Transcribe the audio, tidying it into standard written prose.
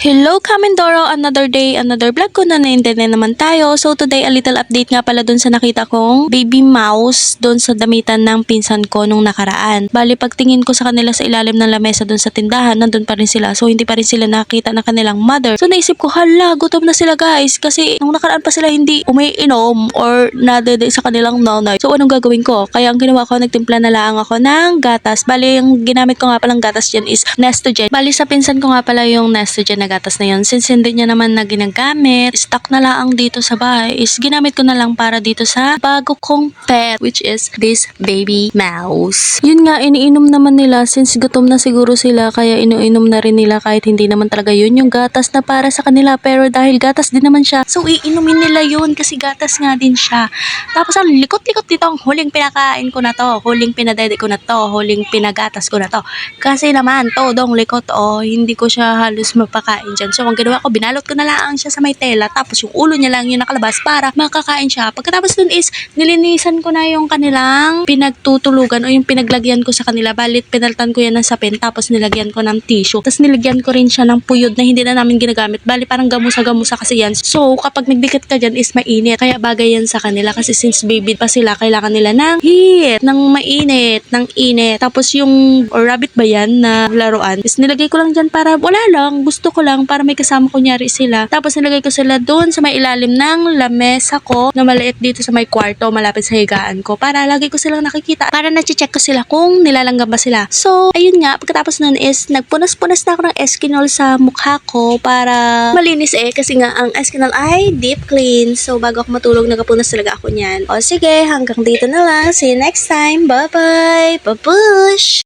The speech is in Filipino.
Hello, Kamendoro! Another day, another vlog ko na naintindihan naman tayo. So today, a little update nga pala dun sa nakita kong baby mouse dun sa damitan ng pinsan ko nung nakaraan. Bali, pagtingin ko sa kanila sa ilalim ng lamesa dun sa tindahan, nandun pa rin sila. So hindi pa rin sila nakita ng kanilang mother. So naisip ko, hala, gutom na sila guys. Kasi nung nakaraan pa sila hindi umiinom or nadede sa kanilang nanay. So anong gagawin ko? Kaya ang ginawa ko, nagtimpla na lang ako ng gatas. Bali, yung ginamit ko nga palang gatas dyan is Nestogen. Bali, sa pinsan ko nga pala yung Nestogen na gatas na yun. Since hindi niya naman na ginagamit, stock na lang dito sa bahay, is ginamit ko na lang para dito sa bago kong pet, which is this baby mouse. Yun nga, iniinom naman nila since gutom na siguro sila, kaya iniinom na rin nila kahit hindi naman talaga yun yung gatas na para sa kanila. Pero dahil gatas din naman siya, so iinumin nila yun kasi gatas nga din siya. Tapos ang likot-likot dito, ang huling pinakain ko na to, huling pinadede ko na to, huling pinagatas ko na to. Kasi naman, todong likot, hindi ko siya halos mapakain dyan. So, ang ginawa ko, binalot ko na lang siya sa may tela, tapos yung ulo niya lang yung nakalabas para makakain siya. Pagkatapos dun is, nilinisan ko na yung kanilang pinagtutulugan o yung pinaglagyan ko sa kanila. Balit, pinaltan ko yan ng sapin, tapos nilagyan ko ng tissue. Tapos nilagyan ko rin siya ng puyod na hindi na namin ginagamit. Bali, parang gamusa-gamusa kasi yan. So, kapag nagdikit ka dyan is mainit. Kaya bagay yan sa kanila kasi since baby pa sila, kailangan nila ng heat, ng mainit, ng init. Tapos yung rabbit ba yan na laruan, is nilagay ko lang dyan para wala lang, gusto ko lang para may kasama kunyari sila. Tapos nilagay ko sila doon sa may ilalim ng lamesa ko na maliit dito sa may kwarto malapit sa higaan ko para lagi ko silang nakikita, para na-check ko sila kung nilalanggam ba sila. So, ayun nga, pagkatapos nun is nagpunas-punas na ako ng Eskinol sa mukha ko para malinis kasi nga ang Eskinol ay deep clean. So, bago ako matulog, nagapunas talaga ako niyan. O sige, hanggang dito na lang. See you next time. Bye-bye! Babush!